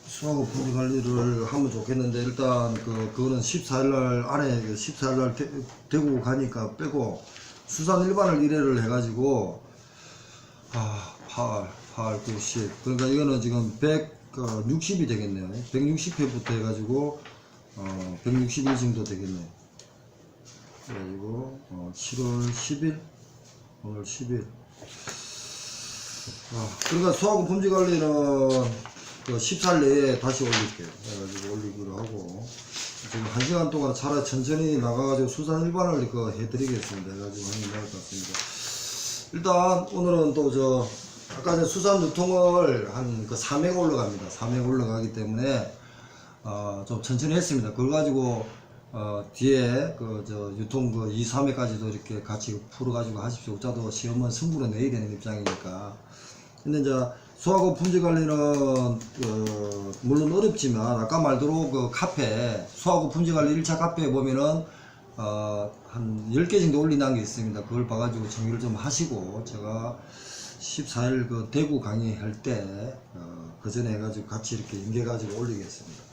수하고 분리 관리를 하면 좋겠는데, 일단 그거는 14일날 안에 14일날 대구 가니까 빼고 수산 일반을 1회를 해가지고 8, 9, 10. 그러니까 이거는 지금 160이 되겠네요. 160회부터 해가지고 160일 정도 되겠네요. 그래가지고 7월 10일 오늘 10일. 그러니까 수하고 품질 관리는 14일 내에 다시 올릴게요. 해가지고 올리기로 하고, 지금 1시간 동안 차라리 천천히 나가가지고 수산 일반을 해드리겠습니다. 해가지고 하는 게 나을 것 같습니다. 일단 오늘은 또 아까 전 수산 유통을 한 3회가 올라갑니다. 3회가 올라가기 때문에 좀 천천히 했습니다. 그걸 가지고 뒤에 유통 2, 3회까지도 이렇게 같이 풀어가지고 하십시오. 자도 시험은 승부로 내야 되는 입장이니까. 근데 이제 수하고 품질 관리는 물론 어렵지만, 아까 말대로 카페 수하고 품질 관리 1차 카페에 보면은 한 10개 정도 올린다는 게 있습니다. 그걸 봐가지고 정리를 좀 하시고, 제가 14일 대구 강의할 때 그 전에 해가지고 같이 이렇게 연계해가지고 올리겠습니다.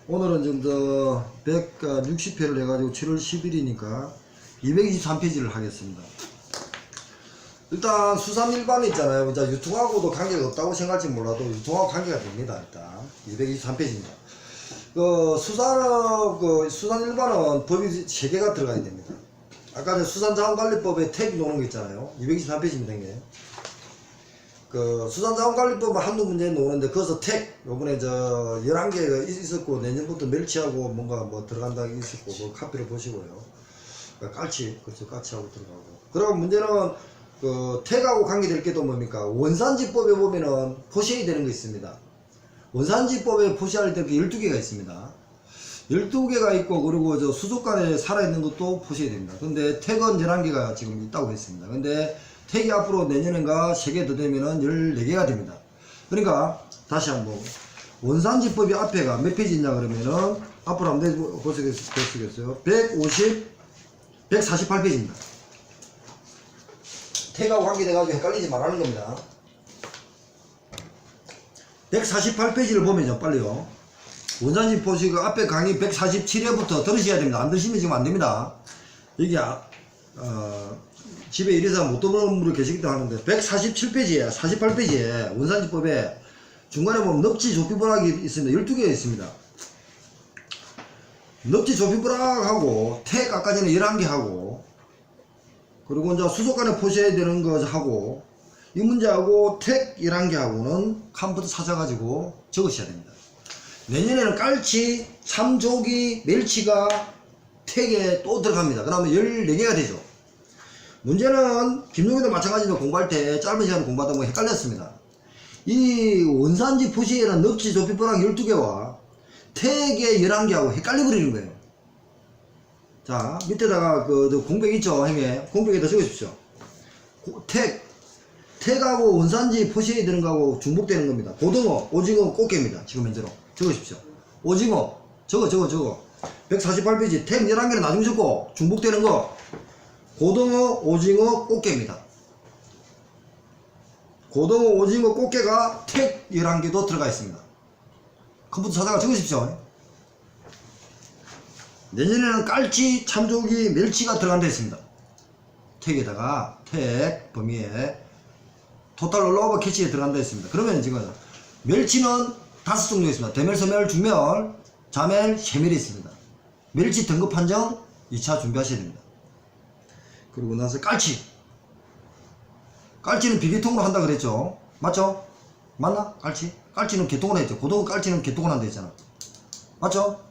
오늘은 좀 더 160회를 해가지고 7월 10일이니까 223페이지를 하겠습니다. 일단 수산 일반 있잖아요. 이제 유통하고도 관계가 없다고 생각할지 몰라도 유통하고 관계가 됩니다. 일단 223페이지입니다. 수산 일반은 법이 3개가 들어가야 됩니다. 아까 수산자원관리법에 택이 노는 거 있잖아요. 223페이지입니다. 이게. 수산자원관리법은 한두 문제 노는데, 거기서 택 요번에 11개가 있었고, 내년부터 멸치하고 뭔가 들어간다고 있었고, 그 카피를 보시고요. 깔치, 그렇죠. 깔치하고 들어가고. 그리고 문제는 택하고 관계될 게 또 뭡니까? 원산지법에 보면은 포시해야 되는 거 있습니다. 원산지법에 포시할 때 12개가 있습니다. 12개가 있고, 그리고 수족관에 살아있는 것도 포시해야 됩니다. 근데 택은 11개가 지금 있다고 했습니다. 근데 택이 앞으로 내년인가 3개 더 되면은 14개가 됩니다. 그러니까 다시 한번 원산지법이 앞에가 몇 페이지 있냐 그러면은, 앞으로 한번 보시겠어요? 148페이지입니다. 택하고 관계돼가지고 헷갈리지 말라는 겁니다. 148페이지를 보면요, 빨리요. 원산지 보시고 앞에 강의 147회부터 들으셔야 됩니다. 안 들으시면 지금 안 됩니다. 여기 집에 이래서 못 들어오는 분이 계시기도 하는데, 147페이지에 48페이지에 원산지법에 중간에 보면 넙지 조피부락이 있습니다. 12개가 있습니다. 넙지 조피부락하고 택 아까 전에 11개 하고, 그리고 이제 수족관에 포셔야 되는 거 하고, 이 문제하고 택 11개 하고는 칸부터 찾아가지고 적으셔야 됩니다. 내년에는 깔치, 참조기, 멸치가 택에 또 들어갑니다. 그러면 14개가 되죠. 문제는 김용희도 마찬가지로 공부할 때 짧은 시간에 공부하다 보면 헷갈렸습니다. 이 원산지 포시에는 넙지 조피부락 12개와 택에 11개하고 헷갈려 버리는 거예요. 자, 밑에다가 공백 있죠, 형님. 공백에다 적으십시오. 택하고 원산지 포시해야 되는 거하고 중복되는 겁니다. 고등어, 오징어, 꽃게입니다. 지금 현재로. 적으십시오. 오징어, 저거. 148페이지, 택 11개는 나중에 적고, 중복되는 거, 고등어, 오징어, 꽃게입니다. 고등어, 오징어, 꽃게가 택 11개도 들어가 있습니다. 컴퓨터 찾아가 적으십시오. 내년에는 깔치, 참조기, 멸치가 들어간다 했습니다. 택에다가 택 범위에 토탈 올라오버 캐치에 들어간다 했습니다. 그러면 지금 멸치는 5종류 있습니다. 대멸, 소멸, 중멸, 자멸, 해멸이 있습니다. 멸치 등급 판정 2차 준비하셔야 됩니다. 그리고 나서 깔치는 비계통으로 한다 그랬죠. 맞죠? 맞나? 깔치는 개통을 했죠. 고등어 깔치는 개통을 한다 했잖아. 맞죠?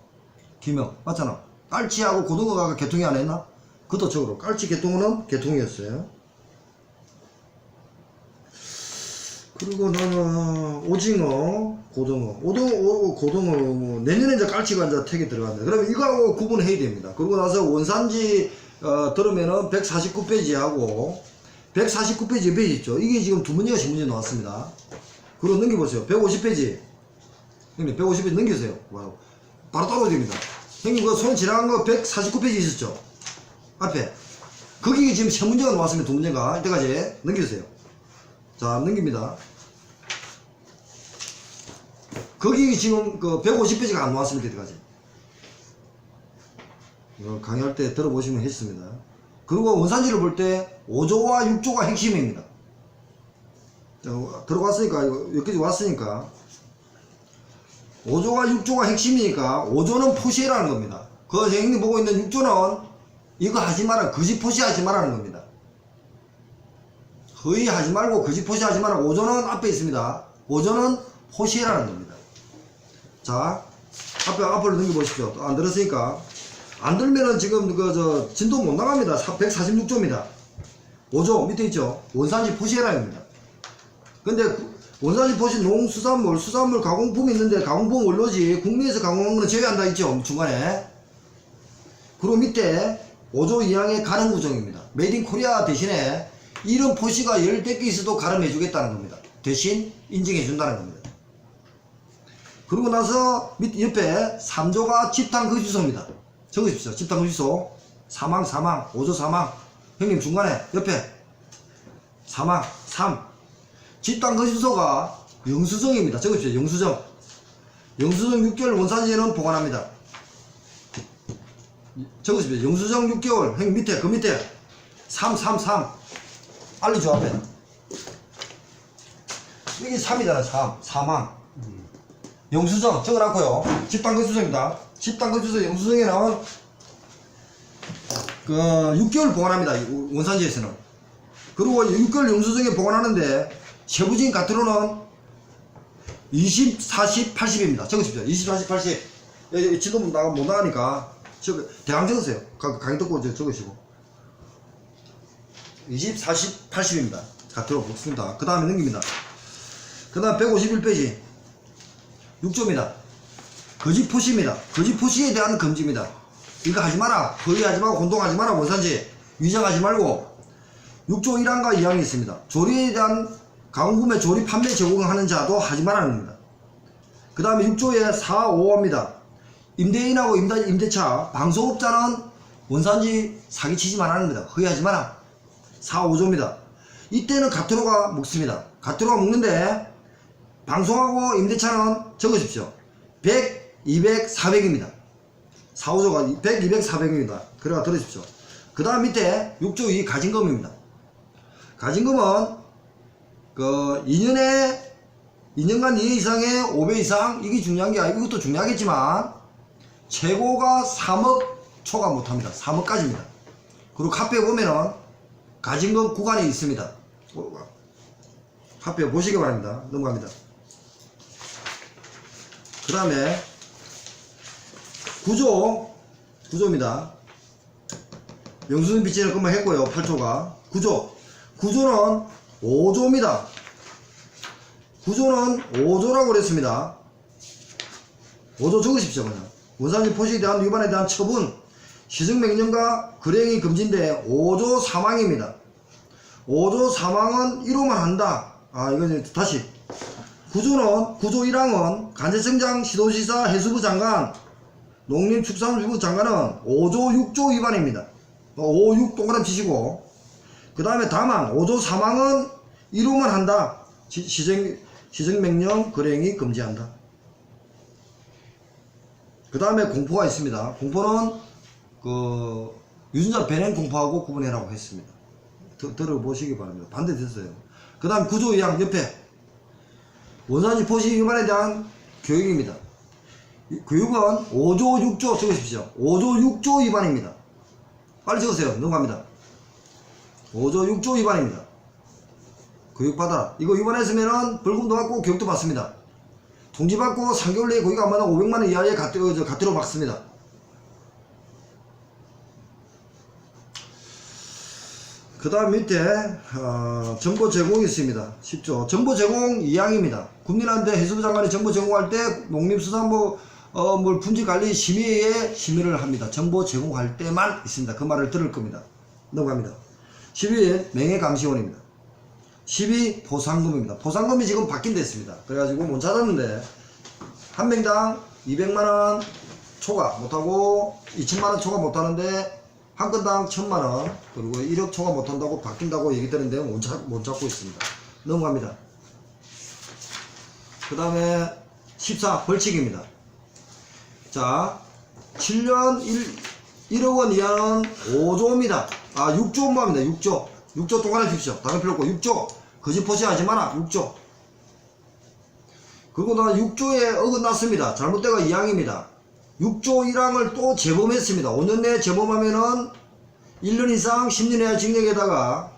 김영 맞잖아. 깔치하고 고등어가 개통이 안 했나? 그것도 적으로. 깔치 개통은 개통이었어요. 그리고 나는 오징어, 고등어, 고등어, 내년에 이제 깔치가 이제 택에 들어간다. 그러면 이거하고 구분해야 됩니다. 그리고 나서 원산지, 들으면은 149페이지하고, 149페이지 페이지 있죠. 이게 지금 두 문제가 신문지에 나왔습니다. 그리고 넘겨보세요. 150페이지. 형님, 150페이지 넘기세요. 와우. 바로 따라오야 됩니다. 형님, 손 지나간 거 149페이지 있었죠? 앞에. 거기 지금 세 문제가 나왔습니다. 두 문제가. 이때까지. 넘겨주세요. 자, 넘깁니다. 거기 지금 그 150페이지가 안 나왔습니다. 이때까지. 이거 강의할 때 들어보시면 했습니다. 그리고 원산지를 볼 때 5조와 6조가 핵심입니다. 들어갔으니까, 여기까지 왔으니까. 5조와 6조가 핵심이니까 5조는 포시해라는 겁니다. 그 형님 보고 있는 6조는 이거 하지 마라, 거짓 포시하지 마라는 겁니다. 거의 하지 말고 거짓 포시하지 마라. 5조는 앞에 있습니다. 5조는 포시해라는 겁니다. 자, 앞으로 넘겨보십시오. 또 안 들었으니까. 안 들면은 지금 진도 못 나갑니다. 146조입니다. 5조 밑에 있죠. 원산지 포시해라입니다. 근데 원산지 포시 농수산물, 수산물 가공품이 있는데 가공품 원료지 국내에서 가공한 거는 제외한다 있죠. 중간에. 그리고 밑에 5조 이항의 가름 구정입니다. 메이드 인 코리아 대신에 이런 포시가 10개 있어도 가름해 주겠다는 겁니다. 대신 인증해 준다는 겁니다. 그리고 나서 밑 옆에 3조가 집단거주소입니다. 적으십시오. 집단거주소 사망 5조 사망. 형님 중간에 옆에 사망 3. 집단거주소가 영수증입니다. 적으십시오. 영수증 6개월 원산지에는 보관합니다. 적으십시오. 영수증 6개월. 형님 밑에 그 밑에 3 알리죠 앞에. 이게 3이잖아. 3 사망. 영수증 적어놨고요. 집단거주소입니다. 집단거주소 영수증에는 그 6개월 보관합니다. 원산지에서는. 그리고 6개월 영수증에 보관하는데 세부적인 가트로는 20, 40, 80입니다. 적으십시오. 20, 40, 80. 여기 지도 못 나가니까 대강 적으세요. 강의 듣고 적으시고. 20, 40, 80입니다. 가트로 붙습니다. 그 다음에 넘깁니다. 그 다음 151페이지 6조입니다. 거짓 포시입니다. 거짓 포시에 대한 금지입니다. 이거 하지 마라. 거의하지 말고 혼동하지 마라. 원산지 위장하지 말고. 6조 1항과 2항이 있습니다. 조리에 대한 가공품의 조리, 판매, 제공하는 자도 하지 말라는 겁니다. 그 다음에 6조에 4, 5호입니다. 임대인하고 임대차, 방송업자는 원산지 사기치지 말라는 겁니다. 허위하지 마라. 4, 5조입니다. 이때는 가트로가 먹습니다. 가트로가 먹는데 방송하고 임대차는 적으십시오. 100, 200, 400입니다. 4, 5조가 100, 200, 400입니다. 그래가 들으십시오. 그 다음 밑에 6조 2 가진금입니다. 가진금은 2년간 2회 이상의 5배 이상, 이게 중요한 게 아니고 이것도 중요하겠지만 최고가 3억 초과 못합니다. 3억까지입니다. 그리고 카페에 보면은 가진금 구간이 있습니다. 카페 보시기 바랍니다. 넘어갑니다. 그 다음에 구조입니다. 영수증 빚지는 것만 했고요. 8조가 구조는 5조입니다. 구조는 5조라고 그랬습니다. 5조 적으십시오. 그냥 원산지 포시에 대한 위반에 대한 처분, 시정명령과 거래행위 금지인데 5조 사망입니다. 5조 사망은 1호만 한다. 이건 다시 구조 1항은 간제청장, 시도지사, 해수부 장관, 농림축산부 장관은 5조 6조 위반입니다. 5, 6 동그라미 치시고, 그 다음에 다만 5조 사망은 1호만 한다. 시정명령 거래행위 금지한다. 그 다음에 공포가 있습니다. 공포는 유전자 변형 공포하고 구분해라고 했습니다. 들어보시기 바랍니다. 반대됐어요. 그 다음 구조 2항 옆에 원산지 포시 위반에 대한 교육입니다. 교육은 5조 6조 적으십시오. 5조 6조 위반입니다. 빨리 적으세요. 넘어갑니다. 5조 6조 위반입니다. 교육받아라. 이거 위반했으면은 벌금도 받고 교육도 받습니다. 통지받고 3개월 내에 거기가 아마 500만원 이하의 가태료 받습니다. 그 다음 밑에 정보 제공이 있습니다. 10조 정보 제공 2항입니다. 국민한테 해수부 장관이 정보 제공할 때 농림수산물 품질관리 심의회에 심의를 합니다. 정보 제공할 때만 있습니다. 그 말을 들을 겁니다. 넘어갑니다. 11 명예감시원입니다. 12 보상금입니다. 보상금이 지금 바뀐 데 있습니다. 그래가지고 못 찾았는데 한 명당 200만원 초과 못하고 2천만원 초과 못하는데 한 건당 1000만원 그리고 1억 초과 못한다고 바뀐다고 얘기 되는데 못 찾고 있습니다. 넘어갑니다. 그 다음에 14 벌칙입니다. 자, 7년 1억 원 이하는 5조입니다. 아, 6조 마입니다. 6조. 6조 동안해 주십시오. 다른 필요 없고 6조. 거짓 포시하지 마라. 6조. 그리고 나 6조에 어긋났습니다. 잘못되가 2항입니다. 6조 1항을 또 재범했습니다. 5년 내에 재범하면은 1년 이상 10년 이하 징역에다가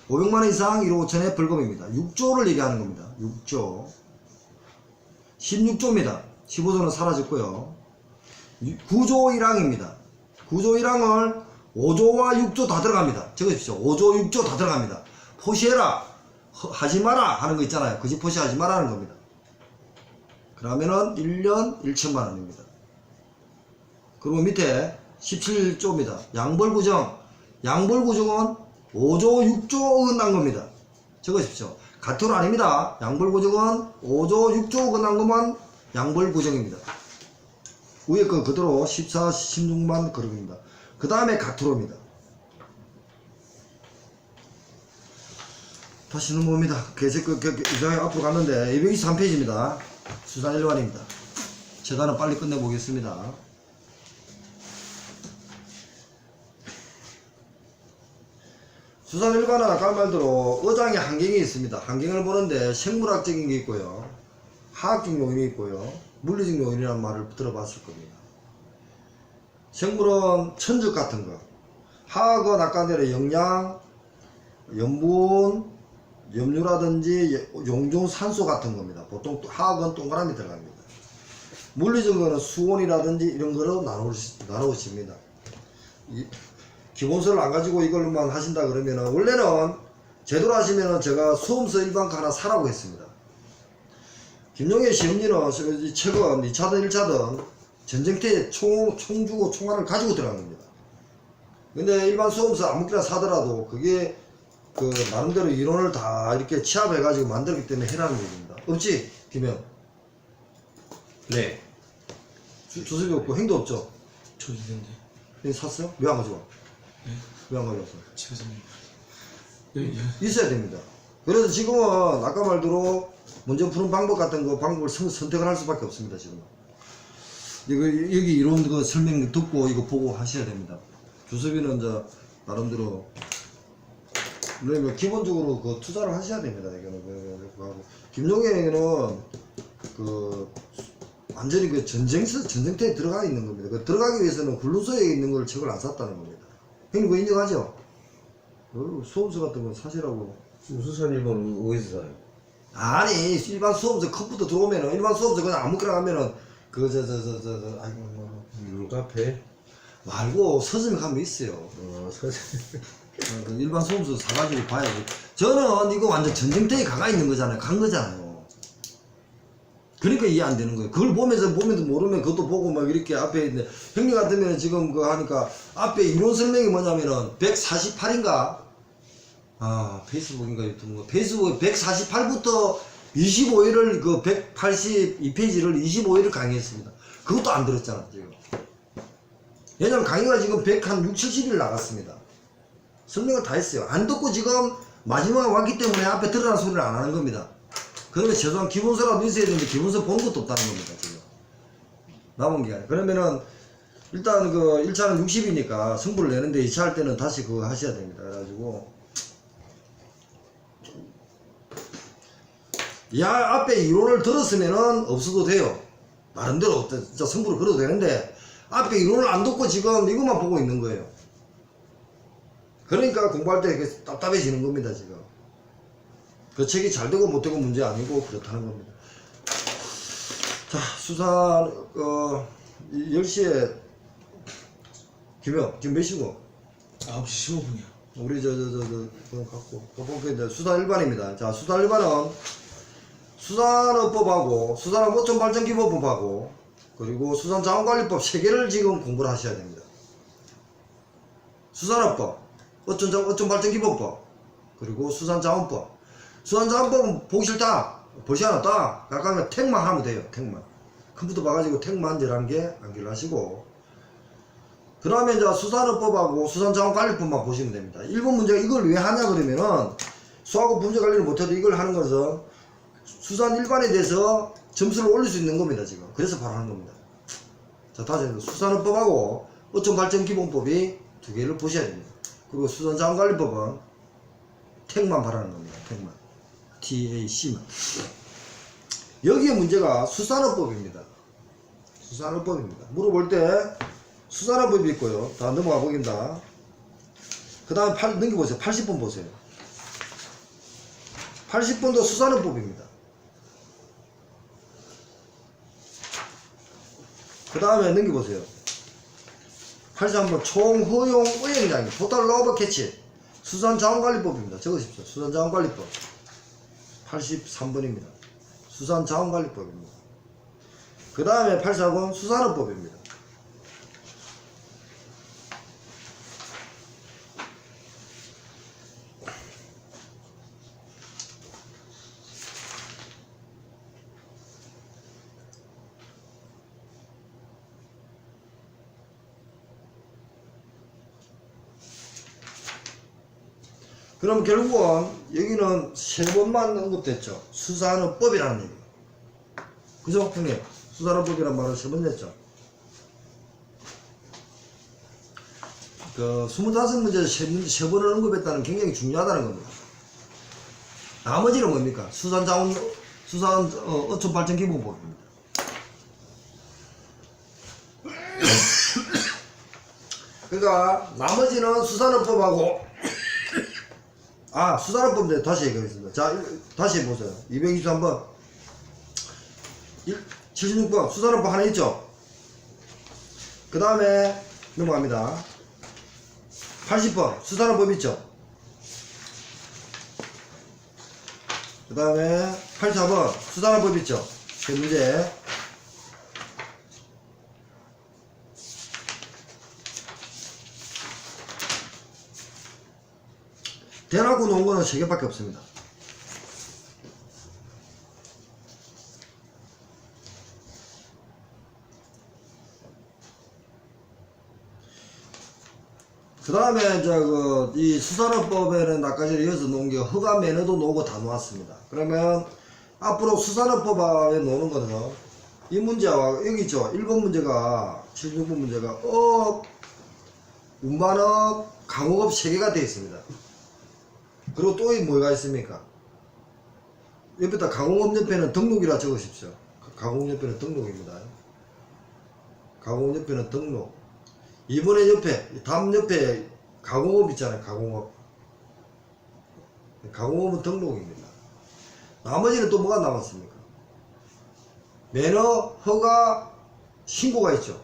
500만원 이상 1억 5천에 벌금입니다. 6조를 얘기하는 겁니다. 6조. 16조입니다. 15조는 사라졌고요. 9조 1항입니다. 9조 1항을 5조와 6조 다 들어갑니다. 적으십시오. 5조 6조 다 들어갑니다. 포시해라 하지 마라 하는 거 있잖아요. 그지 포시하지 마라 하는 겁니다. 그러면은 1년 1천만원입니다. 그리고 밑에 17조입니다. 양벌구정. 양벌구정은 5조 6조 어긋난 겁니다. 적으십시오. 가토로 아닙니다. 양벌구정은 5조 6조 어긋난 것만 양벌구정입니다. 위에 거 그대로 14, 16만 그룹입니다. 그 다음에 가토로입니다. 다시 넘어옵니다. 이상하게 앞으로 갔는데 223페이지입니다. 수산 일반입니다. 재단은 빨리 끝내보겠습니다. 수산 일반은 아까 말대로 어장에 환경이 있습니다. 환경을 보는데 생물학적인 게 있고요. 화학적 요인이 있고요. 물리적 요인이라는 말을 들어봤을 겁니다. 생물은 천적 같은 거. 화학은 아까 대로 영양, 염분, 염료라든지 용존 산소 같은 겁니다. 보통 화학은 동그라미 들어갑니다. 물리적 거는 수온이라든지 이런 거로 나누십니다. 기본서를 안 가지고 이걸로만 하신다 그러면은, 원래는 제대로 하시면은 제가 수험서 일반과 하나 사라고 했습니다. 김용의 시험지는 최근 2차든 1차든 전쟁터에 총 주고 총알을 가지고 들어간 겁니다. 근데 일반 수험서 아무거나 사더라도 그게 그 나름대로 이론을 다 이렇게 취합해 가지고 만들기 때문에 해라는 얘기입니다. 없지? 김영? 네. 주습이 없고 행도 없죠? 저 있는데. 네, 샀어요? 왜 안 가져와? 네. 왜 안 가져왔어? 집에서 예. 있어야 됩니다. 그래서 지금은 아까 말대로 문제 푸는 방법 같은 거 방법을 선택을 할 수밖에 없습니다. 지금 여기 이론 그 설명 듣고 이거 보고 하셔야 됩니다. 주습이는 이제 나름대로 그러면 기본적으로 그 투자를 하셔야 됩니다. 이거는 김용현에게는 그 완전히 그 전쟁터에 들어가 있는 겁니다. 그 들어가기 위해서는 훈련소에 있는 걸 책을 안 샀다는 겁니다. 형님 그거 인정하죠? 수험서 같은 건 사시라고. 수산 일본은 어디서 사요? 아니 일반 수험서 컴퓨터 들어오면은 일반 수험서 그냥 아무거나 가면은 카페? 말고 서점에 가면 있어요. 그 일반 수험서 사가지고 봐야지. 저는 이거 완전 전쟁터에 가가 있는 거잖아요. 간 거잖아요. 그러니까 이해 안 되는 거예요. 그걸 보면도 모르면 그것도 보고 막 이렇게 앞에 있는데, 형님 같으면 지금 그 하니까 앞에 이론 설명이 뭐냐면은 148인가? 아, 페이스북인가 유튜브인가? 페이스북에 148부터 25일을 그 182페이지를 25일을 강의했습니다. 그것도 안 들었잖아, 지금. 왜냐면 강의가 지금 160, 70일 나갔습니다. 설명을 다 했어요. 안 듣고 지금 마지막에 왔기 때문에 앞에 들으라는 소리를 안 하는 겁니다. 그러면 최소한 기본서라도 있어야 되는데 기본서 보는 것도 없다는 겁니다, 지금. 남은 게 아니라. 그러면은 일단 그 1차는 60이니까 승부를 내는데 2차 할 때는 다시 그거 하셔야 됩니다. 그래가지고 야 앞에 이론을 들었으면은 없어도 돼요. 나름대로 진짜 승부를 걸어도 되는데 앞에 이론을 안 듣고 지금 이것만 보고 있는 거예요. 그러니까 공부할 때 답답해지는 겁니다, 지금. 그 책이 잘 되고 못 되고 문제 아니고 그렇다는 겁니다. 자, 수산 10시에 김영 지금 몇 시고? 9시 15분이요. 우리 그럼 갖고 이제 수산 일반입니다. 자, 수산 일반은 수산업법하고 수산업 어촌발전기법하고 그리고 수산자원관리법 3개를 지금 공부를 하셔야 됩니다. 수산업법, 어촌발전기법법, 그리고 수산자원법. 수산자원법은 보기 싫다, 보시 않았다 약간 택만 하면 돼요. 택만. 컴퓨터 봐가지고 택만 11개 암기를 하시고, 그 다음에 이제 수산업법하고 수산자원관리법만 보시면 됩니다. 1번 문제가 이걸 왜 하냐 그러면은 수학업 문제 관리를 못해도 이걸 하는 것은 수산 일반에 대해서 점수를 올릴 수 있는 겁니다 지금. 그래서 발언하는 겁니다. 자, 다시 한번 수산업법하고 어촌발전기본법이 두 개를 보셔야 됩니다. 그리고 수산자원관리법은 택만 발언하는 겁니다. 택만. TAC만. 여기에 문제가 수산업법입니다. 수산업법입니다. 물어볼 때 수산업법이 있고요. 다 넘어가 보겠습니다. 그 다음에 넘겨보세요. 80번 보세요. 80번도 수산업법입니다. 그 다음에 넘겨보세요. 83번 총허용 의행장애 토탈 로버 캐치 수산자원관리법입니다. 적으십시오. 수산자원관리법 83번입니다. 수산자원관리법입니다. 그 다음에 84번 수산업법입니다. 그럼 결국은 여기는 세 번만 언급됐죠. 수산업법이라는 얘기. 그죠 형님? 수산업법이란 말을 세 번 냈죠. 그 25문제에서 세 번을 언급했다는 게 굉장히 중요하다는 겁니다. 나머지는 뭡니까? 어촌발전기본법입니다. 그러니까 나머지는 수산업법하고 수산업법 다시 얘기하겠습니다. 자, 다시 해보세요. 223번 76번 수산업법 하나 있죠. 그 다음에 넘어갑니다. 80번 수산업법 있죠. 그 다음에 84번 수산업법 있죠. 그 문제 대놓고 놓은 거는 3개밖에 없습니다. 그 다음에 이 수산업법에는 아까 전에 이어서 놓은 게 허가 매너도 놓고 다 놓았습니다. 그러면 앞으로 수산업법에 놓는 거는 이 문제와 여기 있죠. 1번 문제가 76번 문제가 업, 운반업, 강업업 3개가 되어 있습니다. 그리고 또 뭐가 있습니까? 옆에다 가공업 옆에는 등록이라 적으십시오. 가공업 옆에는 등록입니다. 가공업 옆에는 등록. 이번에 옆에, 다음 옆에 가공업 있잖아요. 가공업. 가공업은 등록입니다. 나머지는 또 뭐가 남았습니까? 매너, 허가, 신고가 있죠.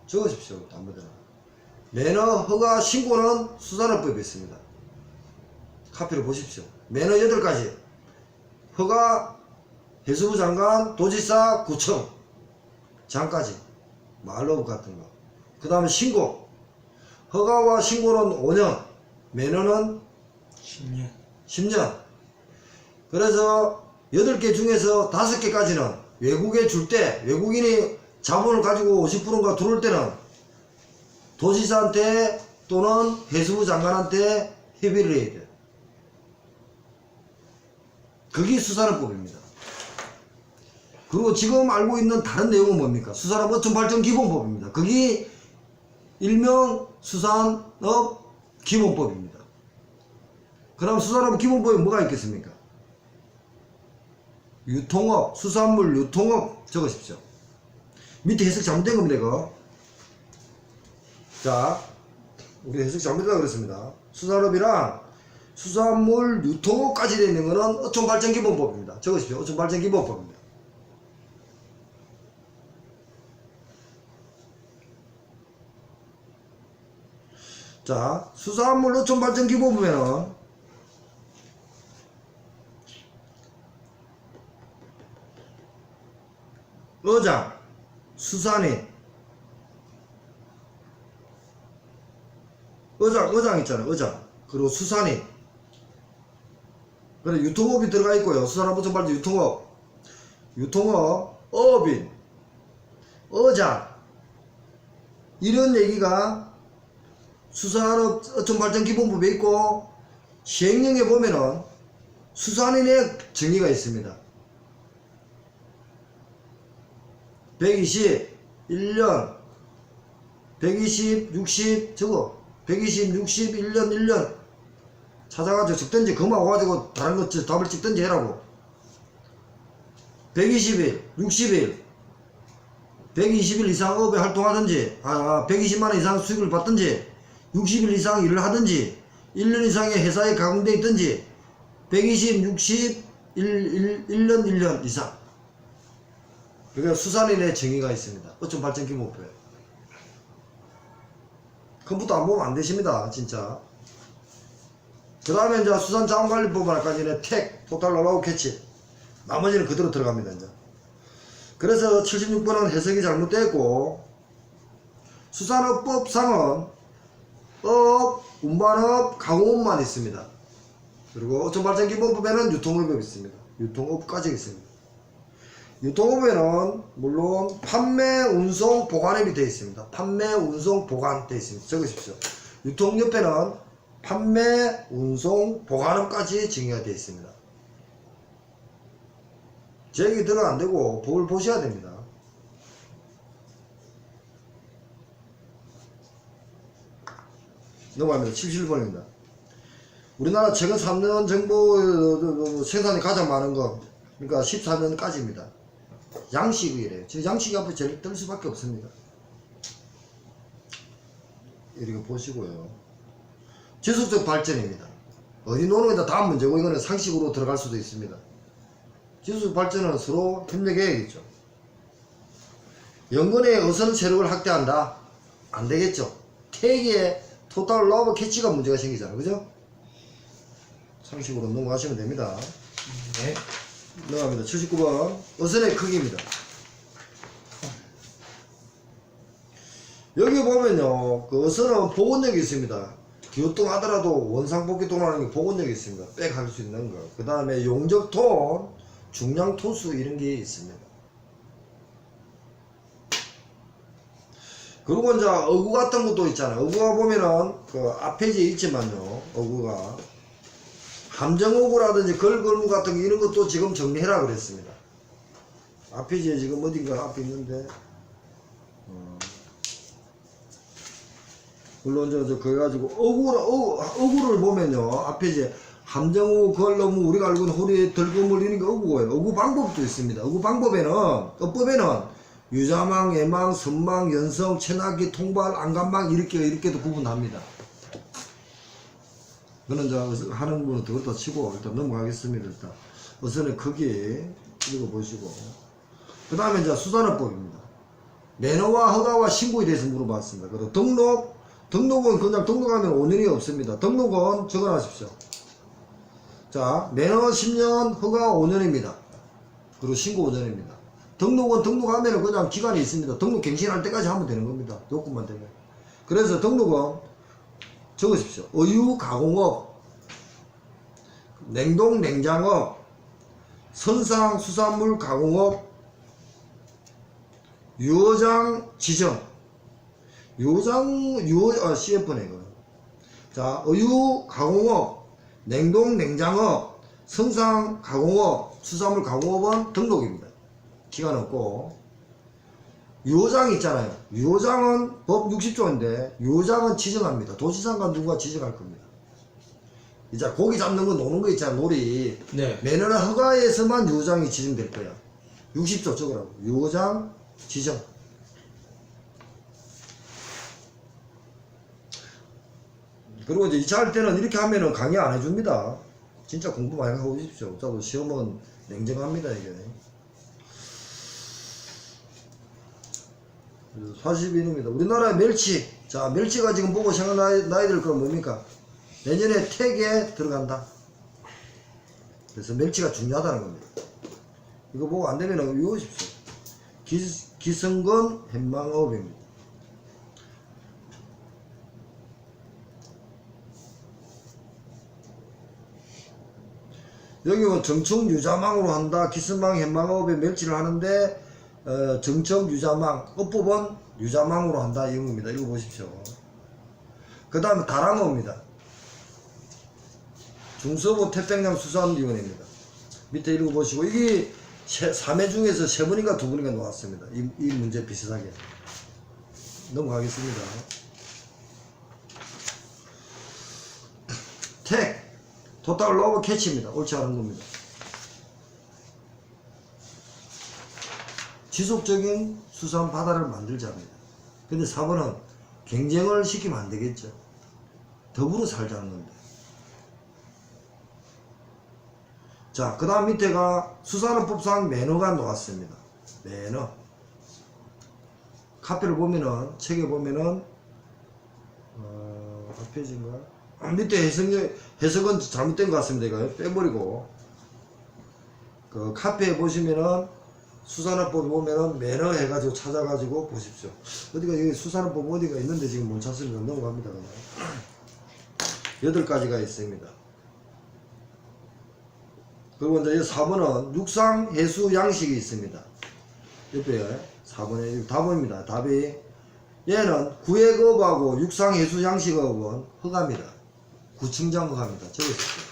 적으십시오. 다음번에는. 매너, 허가, 신고는 수산업법에 있습니다. 카피를 보십시오. 매너 8가지. 허가, 해수부 장관, 도지사, 구청, 장까지. 말로브 같은 거. 그 다음에 신고. 허가와 신고는 5년. 매너는 10년. 10년. 그래서 8개 중에서 5개까지는 외국에 줄 때, 외국인이 자본을 가지고 50%인가 들어올 때는 도지사한테 또는 해수부 장관한테 협의를 해야 돼요. 그게 수산업법입니다. 그리고 지금 알고 있는 다른 내용은 뭡니까? 수산업 어촌발전기본법입니다. 그게 일명 수산업 기본법입니다. 그럼 수산업 기본법에 뭐가 있겠습니까? 유통업, 수산물 유통업 적으십시오. 밑에 해석 잘못된 겁니다, 이거. 자, 우리 해석 잘못됐다고 그랬습니다. 수산업이랑 수산물 유통업까지 되어 있는 거는 어촌발전기본법입니다. 적으십시오. 어촌발전기본법입니다. 자, 수산물 어촌발전기본법에는 어장, 수산인, 어장 있잖아요. 어장. 그리고 수산인. 그리고 유통업이 들어가 있고요. 수산업 어촌발전 유통업. 유통업, 어업인, 어장. 이런 얘기가 수산업 어촌발전기본법에 있고, 시행령에 보면은 수산인의 정의가 있습니다. 120, 1년, 120, 60, 저거, 120, 60, 1년, 1년. 찾아가지고 적든지 그만 와가지고 다른 것 답을 찍든지 해라고. 120일, 60일, 120일 이상 업에 활동하든지, 120만원 이상 수익을 받든지, 60일 이상 일을 하든지, 1년 이상의 회사에 가공되어 있든지, 120, 60, 1년, 1년 이상. 그러니까 수산인의 정의가 있습니다. 어촌 발전 기목표에. 컴퓨터 안 보면 안 되십니다, 진짜. 그 다음에 이제 수산자원관리법안까지는 택, 토탈 롤아웃 캐치. 나머지는 그대로 들어갑니다, 이제. 그래서 76번은 해석이 잘못됐고, 수산업법상은 업, 운반업, 가공업만 있습니다. 그리고 어촌발전기본법에는 유통업이 있습니다. 유통업까지 있습니다. 유통업에는 물론 판매, 운송, 보관업이 되어 있습니다. 판매, 운송, 보관 되어 있습니다. 적으십시오. 유통협회는 판매, 운송, 보관업까지 정의가 되어 있습니다. 제 얘기 들으면 안 되고 법을 보셔야 됩니다. 넘어갑니다. 77번입니다. 우리나라 최근 3년 정보 생산이 가장 많은 거, 그러니까 14년까지입니다. 양식이래요. 지금 양식이 앞으로 제일 뜰 수밖에 없습니다. 이렇게 보시고요. 지속적 발전입니다. 어디 노는 게 다음 문제고, 이거는 상식으로 들어갈 수도 있습니다. 지속적 발전은 서로 협력해야겠죠. 연근의 어선 세력을 확대한다. 안 되겠죠. 택의 토탈 러브 캐치가 문제가 생기잖아요. 그죠? 상식으로 넘어가시면 됩니다. 네. 넘어갑니다. 79번. 어선의 크기입니다. 여기 보면요, 그 어선은 복원력이 있습니다. 기우뚱하더라도 원상복귀통하는 게 복원력이 있습니다. 백 할 수 있는 거. 그 다음에 용접톤, 중량톤수 이런 게 있습니다. 그리고 이제 어구 같은 것도 있잖아요. 어구가 보면은 그 앞에 지 있지만요, 어구가 함정어구라든지 걸걸무 같은 거 이런 것도 지금 정리해라 그랬습니다. 앞에 지 지금 어딘가 앞에 있는데, 물론 그래가지고 어구를 보면요, 앞에 이제 함정어구, 걸걸무, 우리가 알고 있는 호리에 덜거물 이런 게 어구예요. 어구 방법도 있습니다. 어구 방법에는 어법에는 유자망, 예망, 선망, 연성, 체나기, 통발, 안간망 이렇게도 구분합니다. 그거는 이제 하는 분은 더 그렇다 치고 일단 넘어가겠습니다. 일단 어선의 크기 읽어보시고, 그 다음에 이제 수산업법입니다. 매너와 허가와 신고에 대해서 물어봤습니다. 그리고 등록은 그냥 등록하면 5년이 없습니다. 등록은 적어놔십시오. 자, 매너 10년, 허가 5년입니다. 그리고 신고 5년입니다. 등록은 등록하면 그냥 기간이 있습니다. 등록 갱신할 때까지 하면 되는 겁니다. 요건만 되면. 그래서 등록은 적으십시오. 어유 가공업, 냉동 냉장업, 선상 수산물 가공업, 유어장 지정, CF네, 이거. 자, 어유 가공업, 냉동 냉장업, 선상 가공업, 수산물 가공업은 등록입니다. 기간 없고, 유어장 있잖아요. 유어장은 법 60조인데 유어장은 지정합니다. 도지사관 누가 지정할 겁니다. 이제 고기 잡는 거 노는 거 있잖아요. 놀이. 네. 매너나 허가에서만 유어장이 지정될 거야. 60조 적으라고. 유어장 지정. 그리고 이제 2차 할 때는 이렇게 하면은 강의 안 해줍니다. 진짜 공부 많이 하고 오십시오. 저도 시험은 냉정합니다, 이게. 42입니다. 우리나라의 멸치. 자, 멸치가 지금 보고 생각나야 될 건 뭡니까? 내년에 택에 들어간다. 그래서 멸치가 중요하다는 겁니다. 이거 보고 안 되면 외우십시오. 기성건 햇망업입니다. 여기 뭐 정청 유자망으로 한다. 기성망 햇망업에 멸치를 하는데 정청 유자망, 어법은 유자망으로 한다. 이런 겁니다. 읽어보십시오. 그 다음에 다랑어입니다. 중서부 태평양 수산위원회입니다. 밑에 읽어보시고, 이게 3회 중에서 3번인가 2번인가 나왔습니다. 이 문제 비슷하게. 넘어가겠습니다. 택, 토탈 로버 캐치입니다. 옳지 않은 겁니다. 지속적인 수산 바다를 만들자입니다. 근데 4번은 경쟁을 시키면 안 되겠죠. 더불어 살자는 건데. 자, 그 다음 밑에가 수산업법상 매너가 나왔습니다. 매너. 카페를 보면은, 책에 보면은, 몇 페이지인가? 밑에 해석은 잘못된 것 같습니다. 이거 빼버리고. 그 카페에 보시면은, 수산업법 보면은 매너 해가지고 찾아가지고 보십시오. 어디가, 여기 수산업법 어디가 있는데 지금 못 찾습니다. 넘어갑니다. 그냥. 8가지가 있습니다. 그리고 이제 4번은 육상 해수 양식이 있습니다. 옆에 4번에 답입니다. 답이 얘는 구획업하고 육상 해수 양식업은 허가입니다. 구청장 허가입니다. 적으십시오.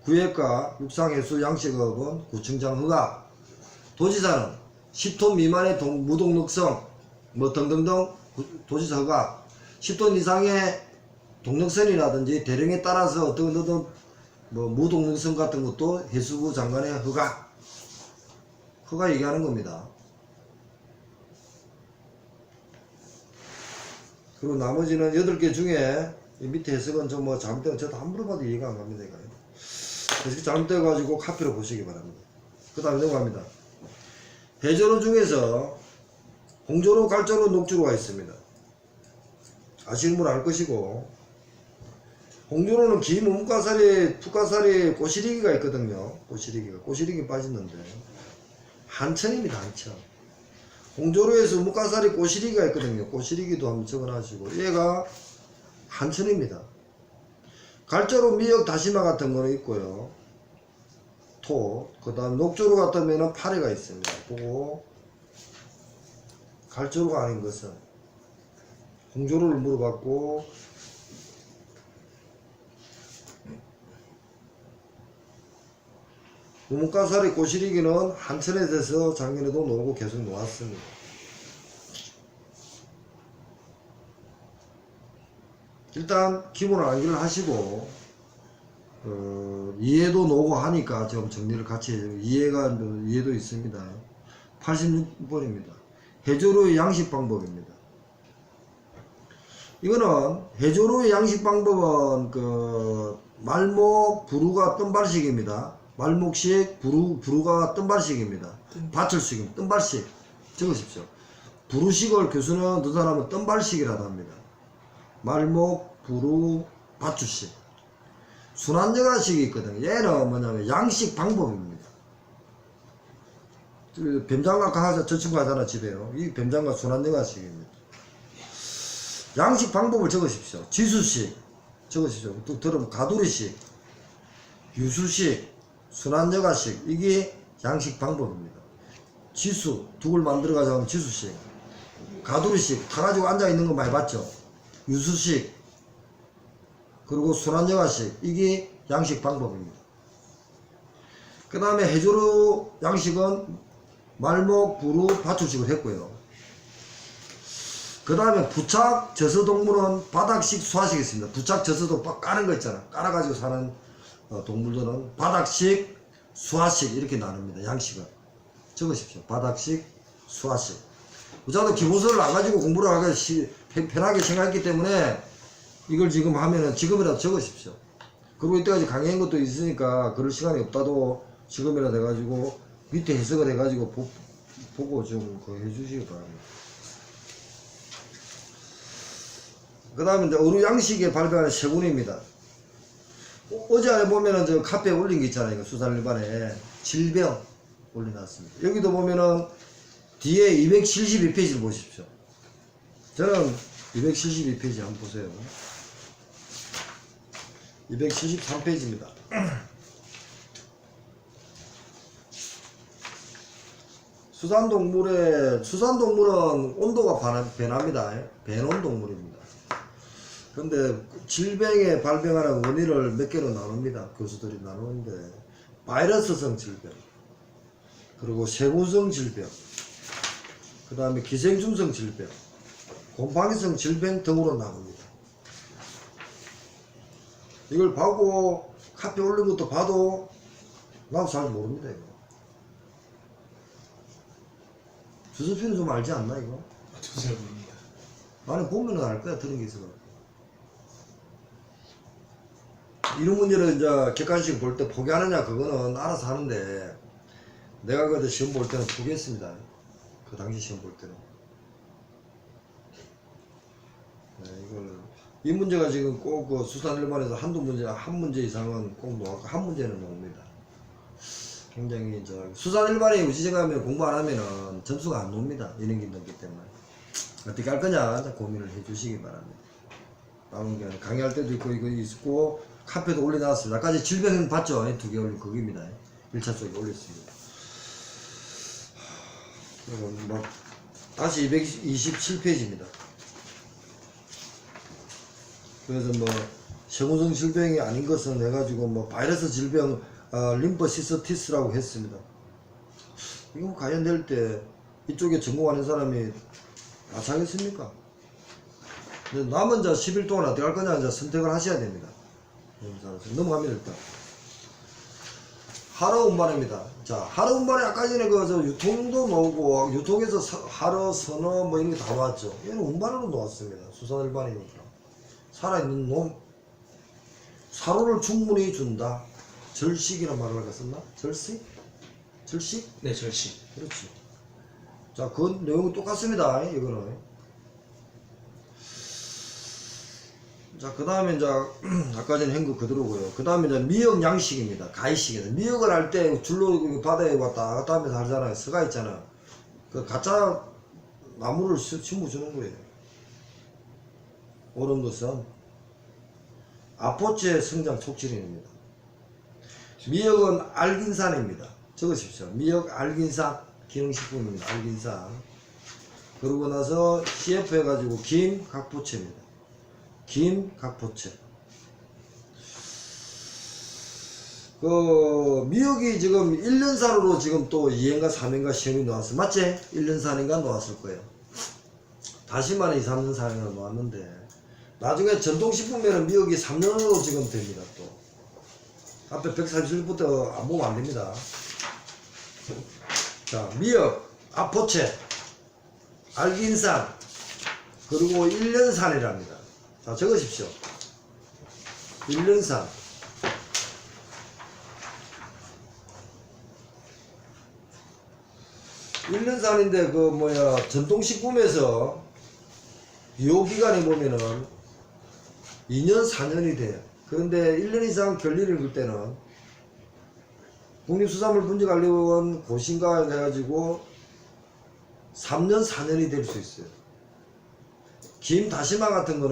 구획과 육상 해수 양식업은 구청장 허가. 도지사는 10톤 미만의 무동력성 뭐 등등등 도지사 허가. 10톤 이상의 동력선이라든지 대령에 따라서 어떤 뭐 무동력성 같은 것도 해수부 장관의 허가 얘기하는 겁니다. 그리고 나머지는 8개 중에 이 밑에 해석은 좀 뭐 잘못되면 저도 한 번 봐도 이해가 안 갑니다. 그래서 잘못돼가지고 카피로 보시기 바랍니다. 그 다음에 넘어갑니다. 해조류 중에서 홍조류, 갈조류, 녹조류가 있습니다. 아시는 분은 알 것이고, 홍조류는 기, 몸가사리, 풋가사리, 꼬시리기가 있거든요. 꼬시리기 빠졌는데 한천입니다. 한천. 홍조류에서 묵가사리, 꼬시리기가 있거든요. 꼬시리기도 한번 적어놔주시고, 얘가 한천입니다. 갈조류, 미역, 다시마 같은 거는 있고요. 그 다음 녹조류 같으면 파래가 있습니다. 보고 갈조류가 아닌 것은 홍조류를 물어봤고, 우뭇가사리, 꼬시리기는 한천에 대해서 작년에도 나오고 계속 놓았습니다. 일단 기본을 알기를 하시고, 이해도 나오고 하니까 좀 정리를 같이 해요. 이해도 있습니다. 86번입니다. 해조류의 양식 방법입니다. 이거는 해조류의 양식 방법은 말목 부루가 뜸발식입니다. 말목식 부루가 뜸발식입니다. 밭을식입니다. 뜸발식 적으십시오. 부루식을 교수는 어떤 사람은 뜸발식이라고 합니다. 말목 부루 밭주식. 순환여가식이 있거든요. 얘는 뭐냐면 양식 방법입니다. 뱀장갑 저 친구 하잖아 집에요. 이 뱀장갑 순환여가식입니다. 양식 방법을 적으십시오. 지수식 적으십시오. 또 들으면 가두리식, 유수식, 순환여가식, 이게 양식 방법입니다. 지수 둑을 만들어 가자면 지수식, 가두리식 타 가지고 앉아 있는 거 많이 봤죠. 유수식, 그리고 순환여가식, 이게 양식 방법입니다. 그 다음에 해조류 양식은 말목, 부루, 밭주식을 했고요. 그 다음에 부착 저서동물은 바닥식, 수화식 있습니다. 부착 저서도 까는 거 있잖아. 깔아가지고 사는 동물들은 바닥식, 수화식 이렇게 나눕니다. 양식은 적으십시오. 바닥식, 수화식. 저도 기본서를 나가지고 공부를 하기 편하게 생각했기 때문에 이걸 지금 하면은 지금이라도 적으십시오. 그리고 이때까지 강의한 것도 있으니까 그럴 시간이 없다도 지금이라도 해가지고 밑에 해석을 해가지고 보고 좀 해주시기 바랍니다. 그 다음에 이제 어류 양식에 발표하는 세군입니다. 어제 보면은 저 카페에 올린 게 있잖아요. 수산일반에 질병 올려놨습니다. 여기도 보면은 뒤에 272페이지를 보십시오. 저는 272페이지 한번 보세요. 273페이지입니다. 수산동물은 온도가 변합니다. 변온동물입니다. 근데 질병에 발병하는 원인을 몇 개로 나눕니다. 교수들이 나누는데 바이러스성 질병, 그리고 세균성 질병, 그 다음에 기생충성 질병, 곰팡이성 질병 등으로 나옵니다. 이걸 보고 카페 올린 것도 봐도 나도 잘 모릅니다. 이거 주소피는 좀 알지 않나 이거? 저도 잘 모릅니다. 나는 보면은 알 거야. 들은 게 있어. 이런 문제를 이제 객관식 볼 때 포기하느냐 그거는 알아서 하는데 내가 그때 시험 볼 때는 포기했습니다. 그 당시 시험 볼 때는. 네, 이거는 이 문제가 지금 꼭 그 수산일반에서 한두 문제, 한 문제 이상은 꼭 나왔고 한 문제는 나옵니다. 굉장히 수산일반에 우지 생각하면 공부 안 하면은 점수가 안 나옵니다. 이런 게 넘기 때문에 어떻게 할 거냐 고민을 해 주시기 바랍니다. 나오는 게 아니라 강의할 때도 있고 이거 있고 카페도 올려놨습니다. 아까 질병은 봤죠? 2개 올린 그겁니다. 1차 쪽에 올렸습니다. 그리고 뭐 다시 227페이지입니다. 그래서 뭐 세균성 질병이 아닌 것은 해가지고 뭐 바이러스 질병 림퍼시스티스라고 했습니다. 이거 관련될 때 이쪽에 전공하는 사람이 마찬가지입니까? 근데 남은 자 10일 동안 어떻게 할 거냐 이제 선택을 하셔야 됩니다. 넘어갑니다. 일단 하루 운반입니다. 자, 하루 운반에 아까 전에 그 유통도 나오고 유통에서 하루 선어 뭐 이런 게 다 나왔죠. 얘는 운반으로 나왔습니다. 수산일반이니까 살아있는 놈 사료를 충분히 준다. 절식이라는 말을 아까 썼나? 절식? 절식? 네, 절식. 그렇지. 자, 그 내용이 똑같습니다. 이거는. 자, 그 다음에 이제 아까 전에 한 거 그대로고요. 그 다음에 이제 미역 양식입니다. 가위식입니다. 미역을 할 때 줄로 바다에 왔다 갔다 하면서 하잖아요. 서가 있잖아. 그 가짜 나무를 심어주는 거예요. 옳은 것은 아포체 성장 촉진입니다. 미역은 알긴산입니다. 적으십시오. 미역 알긴산 기능식품입니다. 알긴산. 그러고 나서 CF 해가지고 김 각포체입니다. 김 각포체. 그 미역이 지금 1년산으로 지금 또 2년가 3년가 시험이 나왔어. 맞지? 1년산인가 나왔을 거예요. 다시마는 2, 3년산인가 나왔는데 나중에 전통식품에는 미역이 3년으로 지금 됩니다. 또 앞에 141부터 안 보면 안 됩니다. 자, 미역, 아포체, 알긴산, 그리고 1년산이랍니다. 자, 적으십시오. 1년산. 일년산인데 그 뭐야 전통식품에서 유효기간이 보면은 2년 4년이 돼요. 그런데 1년 이상 권리를 줄 때는 국립수산물분지관리원 고심가 해가지고 3년 4년이 될 수 있어요. 김 다시마 같은 거는